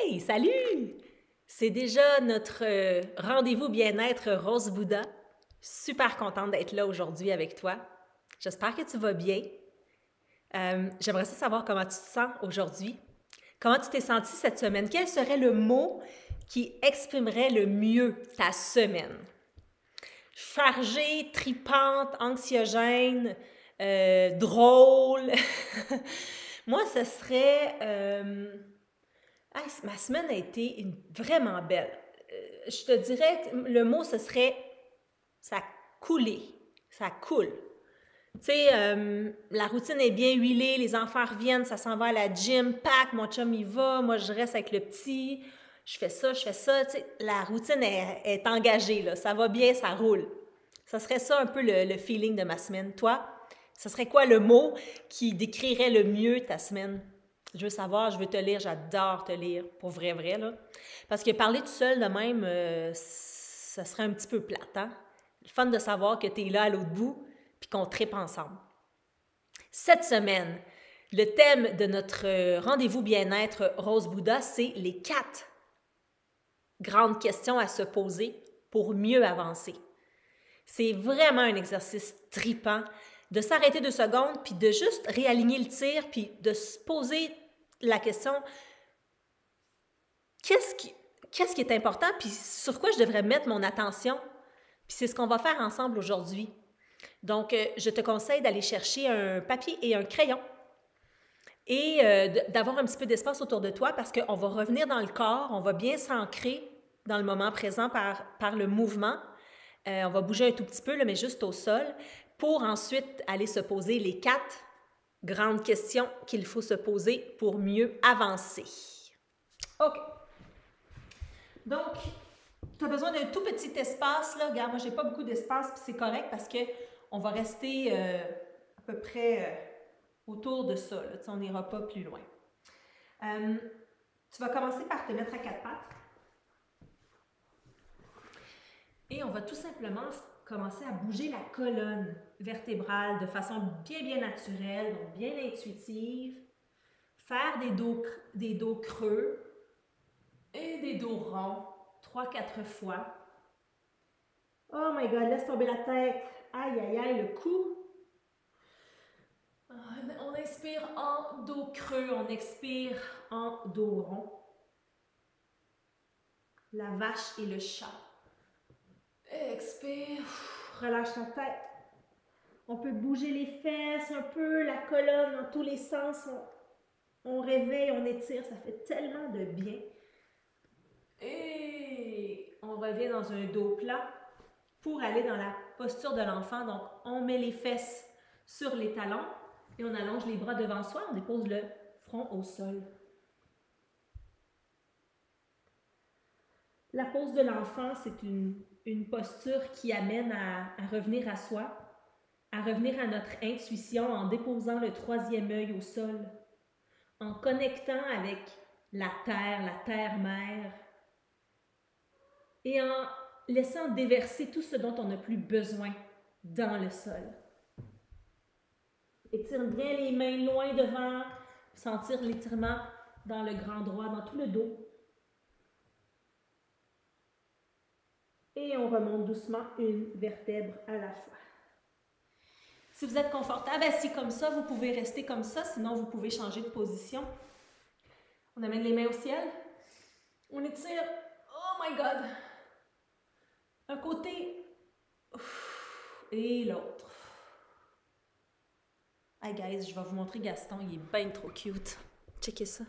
Hey, salut! C'est déjà notre rendez-vous bien-être Rose Bouddha. Super contente d'être là aujourd'hui avec toi. J'espère que tu vas bien. J'aimerais savoir comment tu te sens aujourd'hui. Comment tu t'es senti cette semaine? Quel serait le mot qui exprimerait le mieux ta semaine? Chargée, tripante, anxiogène, drôle. Moi, ce serait... ma semaine a été vraiment belle. Je te dirais que le mot, ce serait ça coulé. Ça coule. Tu sais, la routine est bien huilée, les enfants reviennent, ça s'en va à la gym, pack, mon chum y va, moi je reste avec le petit, je fais ça, tu sais, la routine est engagée, là, ça va bien, ça roule. Ça serait ça un peu le feeling de ma semaine. Toi, ce serait quoi le mot qui décrirait le mieux ta semaine? Je veux savoir, je veux te lire, j'adore te lire, pour vrai, vrai, là. Parce que parler tout seul de même, ça serait un petit peu plate, hein? Le fun de savoir que tu es là à l'autre bout, puis qu'on tripe ensemble. Cette semaine, le thème de notre rendez-vous bien-être Rose Bouddha, c'est les 4 grandes questions à se poser pour mieux avancer. C'est vraiment un exercice tripant de s'arrêter 2 secondes, puis de juste réaligner le tir, puis de se poser la question qu'est-ce qui est important, puis sur quoi je devrais mettre mon attention? Puis c'est ce qu'on va faire ensemble aujourd'hui. Donc, je te conseille d'aller chercher un papier et un crayon et d'avoir un petit peu d'espace autour de toi parce qu'on va revenir dans le corps, on va bien s'ancrer dans le moment présent par le mouvement. On va bouger un tout petit peu, là, mais juste au sol, pour ensuite aller se poser les 4 grandes questions qu'il faut se poser pour mieux avancer. OK. Donc, tu as besoin d'un tout petit espace, là. Regarde, moi, j'ai pas beaucoup d'espace, puis c'est correct parce qu'on va rester à peu près autour de ça, là. On n'ira pas plus loin. Tu vas commencer par te mettre à 4 pattes. Et on va tout simplement commencer à bouger la colonne vertébrale de façon bien naturelle, donc bien intuitive. Faire des dos creux et des dos ronds 3-4 fois. Oh my God, laisse tomber la tête. Aïe, aïe, aïe, le cou. On inspire en dos creux, on expire en dos rond. La vache et le chat. Expire, relâche la tête. On peut bouger les fesses un peu, la colonne dans tous les sens. On réveille, on étire, ça fait tellement de bien. Et on revient dans un dos plat pour aller dans la posture de l'enfant. Donc, on met les fesses sur les talons et on allonge les bras devant soi. On dépose le front au sol. La pose de l'enfant, c'est une posture qui amène à revenir à soi, à revenir à notre intuition en déposant le 3e œil au sol, en connectant avec la terre-mère, et en laissant déverser tout ce dont on n'a plus besoin dans le sol. Étire bien les mains loin devant, sentir l'étirement dans le grand droit, dans tout le dos. Et on remonte doucement une vertèbre à la fois. Si vous êtes confortable assis comme ça, vous pouvez rester comme ça, sinon vous pouvez changer de position. On amène les mains au ciel. On étire. Oh my God! Un côté et l'autre. Hey guys, je vais vous montrer Gaston, il est bien trop cute. Checkez ça.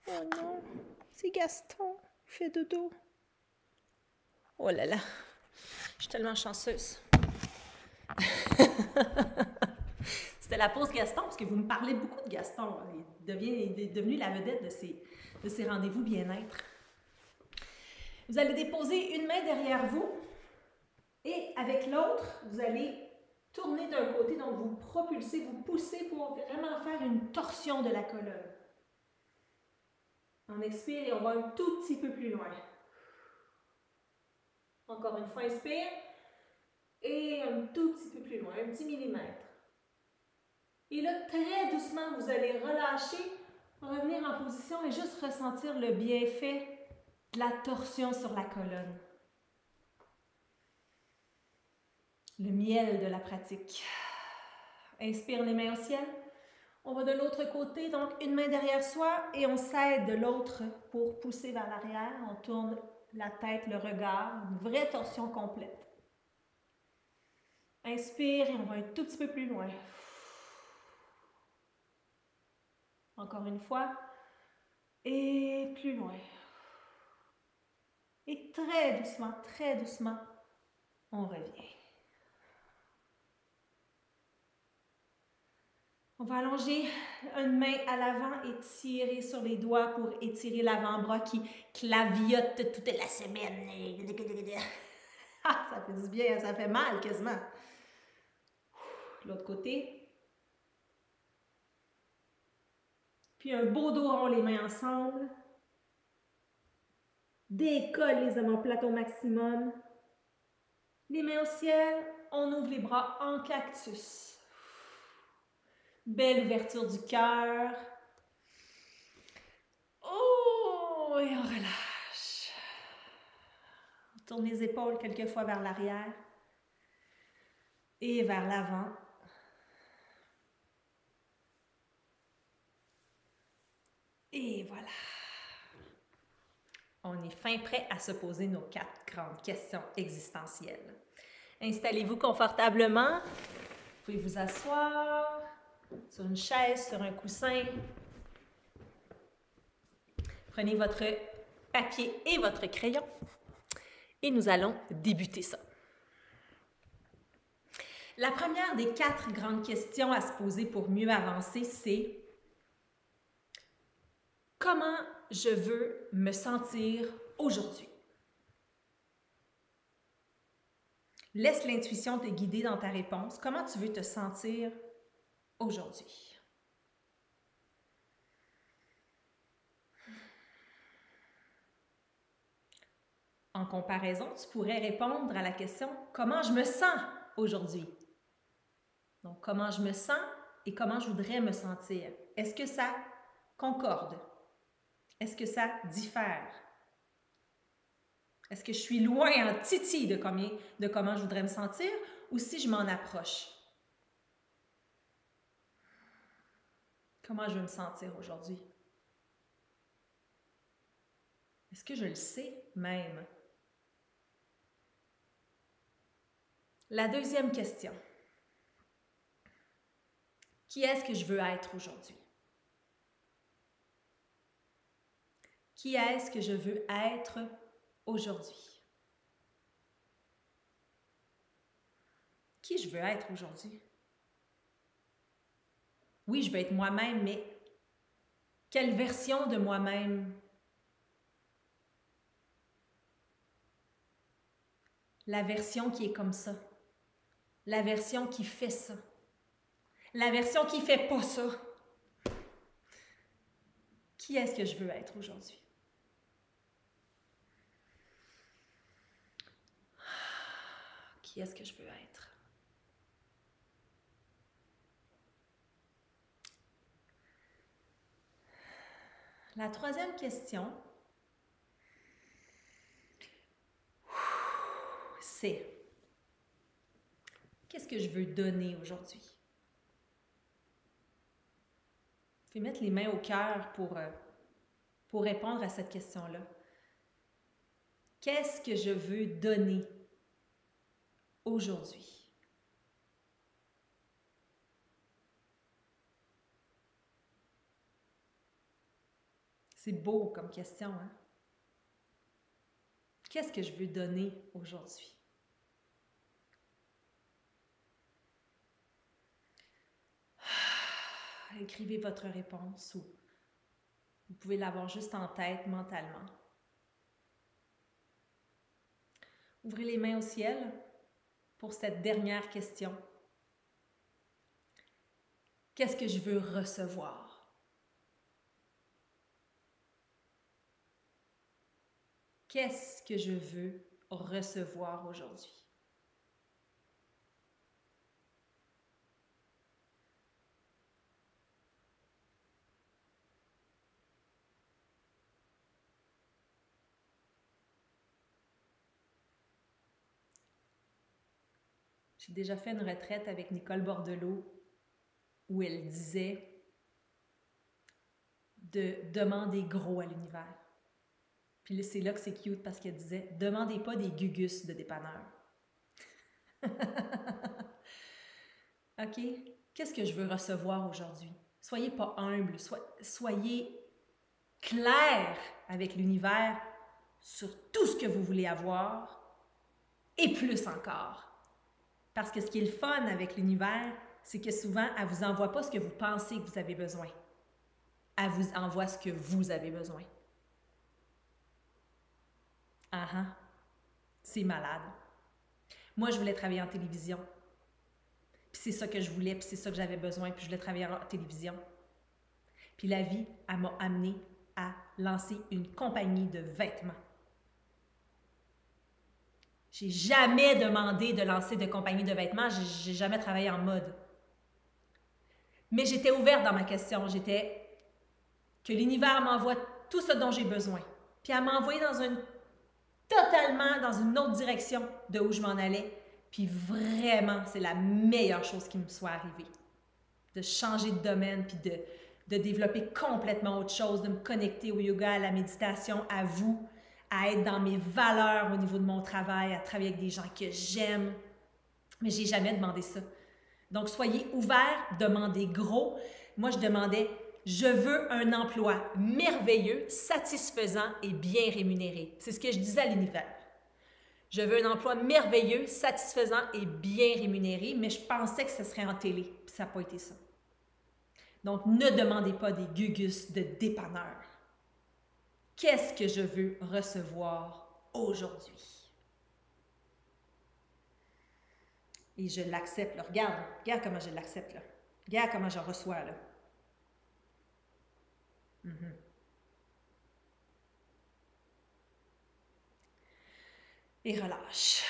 Oh non, c'est Gaston, il fait dodo. Oh là là, je suis tellement chanceuse. C'était la pause Gaston, parce que vous me parlez beaucoup de Gaston. Il est devenu la vedette de ces rendez-vous bien-être. Vous allez déposer une main derrière vous et avec l'autre, vous allez tourner d'un côté, donc vous propulsez, vous poussez pour vraiment faire une torsion de la colonne. On expire et on va un tout petit peu plus loin. Encore une fois, inspire et un tout petit peu plus loin, un petit millimètre. Et là, très doucement, vous allez relâcher, revenir en position et juste ressentir le bienfait de la torsion sur la colonne. Le miel de la pratique. Inspire les mains au ciel. On va de l'autre côté, donc une main derrière soi et on s'aide de l'autre pour pousser vers l'arrière. On tourne la tête, le regard, une vraie torsion complète. Inspire et on va un tout petit peu plus loin. Encore une fois. Et plus loin. Et très doucement, on revient. On va allonger une main à l'avant et tirer sur les doigts pour étirer l'avant-bras qui claviote toute la semaine. Ah, ça fait du bien, ça fait mal quasiment. L'autre côté. Puis un beau dos rond, les mains ensemble. Décolle les omoplates au maximum. Les mains au ciel, on ouvre les bras en cactus. Belle ouverture du cœur. Oh, et on relâche. On tourne les épaules quelquefois vers l'arrière et vers l'avant. Et voilà. On est fin prêt à se poser nos 4 grandes questions existentielles. Installez-vous confortablement. Vous pouvez vous asseoir sur une chaise, sur un coussin. Prenez votre papier et votre crayon et nous allons débuter ça. La première des 4 grandes questions à se poser pour mieux avancer, c'est comment je veux me sentir aujourd'hui? Laisse l'intuition te guider dans ta réponse. Comment tu veux te sentir aujourd'hui? En comparaison, tu pourrais répondre à la question « Comment je me sens aujourd'hui? » Donc, comment je me sens et comment je voudrais me sentir. Est-ce que ça concorde? Est-ce que ça diffère? Est-ce que je suis loin en titi de comment je voudrais me sentir ou si je m'en approche? Comment je veux me sentir aujourd'hui? Est-ce que je le sais même? La deuxième question. Qui est-ce que je veux être aujourd'hui? Qui est-ce que je veux être aujourd'hui? Qui je veux être aujourd'hui? Oui, je veux être moi-même, mais quelle version de moi-même? La version qui est comme ça. La version qui fait ça. La version qui fait pas ça. Qui est-ce que je veux être aujourd'hui? Qui est-ce que je veux être? La troisième question, c'est qu'est-ce que je veux donner aujourd'hui? Je vais mettre les mains au cœur pour répondre à cette question-là. Qu'est-ce que je veux donner aujourd'hui? C'est beau comme question, hein? Qu'est-ce que je veux donner aujourd'hui? Écrivez votre réponse ou vous pouvez l'avoir juste en tête mentalement. Ouvrez les mains au ciel pour cette dernière question. Qu'est-ce que je veux recevoir? Qu'est-ce que je veux recevoir aujourd'hui? J'ai déjà fait une retraite avec Nicole Bordelot où elle disait de demander gros à l'univers. Puis là, c'est là que c'est cute parce qu'elle disait « Demandez pas des gugus de dépanneur. » OK? Qu'est-ce que je veux recevoir aujourd'hui? Soyez pas humble, soyez clair avec l'univers sur tout ce que vous voulez avoir et plus encore. Parce que ce qui est le fun avec l'univers, c'est que souvent, elle ne vous envoie pas ce que vous pensez que vous avez besoin. Elle vous envoie ce que vous avez besoin. C'est malade. Moi, je voulais travailler en télévision. Puis c'est ça que je voulais, puis c'est ça que j'avais besoin, puis je voulais travailler en télévision. Puis la vie, elle m'a amenée à lancer une compagnie de vêtements. J'ai jamais demandé de lancer de compagnie de vêtements, j'ai jamais travaillé en mode. Mais j'étais ouverte dans ma question, j'étais que l'univers m'envoie tout ce dont j'ai besoin. Puis elle m'a envoyé totalement dans une autre direction de où je m'en allais. Puis vraiment, c'est la meilleure chose qui me soit arrivée. De changer de domaine, puis de développer complètement autre chose, de me connecter au yoga, à la méditation, à vous, à être dans mes valeurs au niveau de mon travail, à travailler avec des gens que j'aime. Mais j'ai jamais demandé ça. Donc, soyez ouverts, demandez gros. Moi, je demandais, je veux un emploi merveilleux, satisfaisant et bien rémunéré. C'est ce que je disais à l'univers. Je veux un emploi merveilleux, satisfaisant et bien rémunéré, mais je pensais que ce serait en télé, puis ça n'a pas été ça. Donc, ne demandez pas des gugus de dépanneur. Qu'est-ce que je veux recevoir aujourd'hui? Et je l'accepte, là. Regarde comment je l'accepte, là. Regarde comment je reçois, là. Et relâche.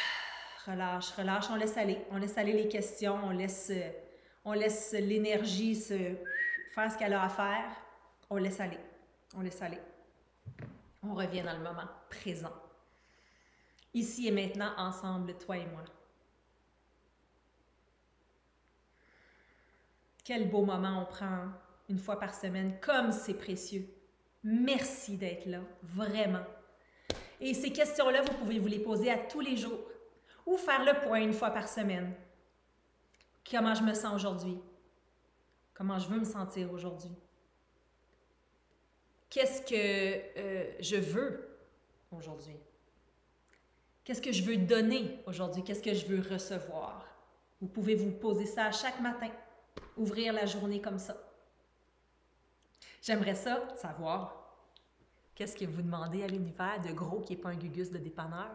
Relâche, relâche. On laisse aller. On laisse aller les questions. On laisse l'énergie faire ce qu'elle a à faire. On laisse aller. On laisse aller. On revient dans le moment présent. Ici et maintenant, ensemble, toi et moi. Quel beau moment on prend une fois par semaine, comme c'est précieux. Merci d'être là, vraiment. Et ces questions-là, vous pouvez vous les poser à tous les jours ou faire le point une fois par semaine. Comment je me sens aujourd'hui? Comment je veux me sentir aujourd'hui? Qu'est-ce que je veux aujourd'hui? Qu'est-ce que je veux donner aujourd'hui? Qu'est-ce que je veux recevoir? Vous pouvez vous poser ça chaque matin. Ouvrir la journée comme ça. J'aimerais ça savoir qu'est-ce que vous demandez à l'univers de gros qui n'est pas un gugus de dépanneur.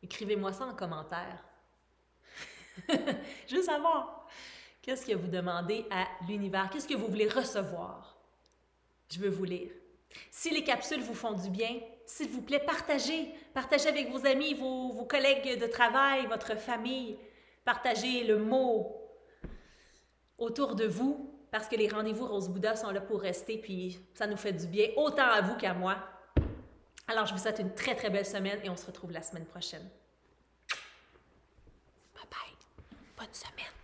Écrivez-moi ça en commentaire. Je veux savoir qu'est-ce que vous demandez à l'univers. Qu'est-ce que vous voulez recevoir? Je veux vous lire. Si les capsules vous font du bien, s'il vous plaît, partagez. Partagez avec vos amis, vos collègues de travail, votre famille. Partagez le mot autour de vous parce que les rendez-vous Rose Bouddha sont là pour rester puis ça nous fait du bien, autant à vous qu'à moi. Alors, je vous souhaite une très, très belle semaine et on se retrouve la semaine prochaine. Bye bye. Bonne semaine.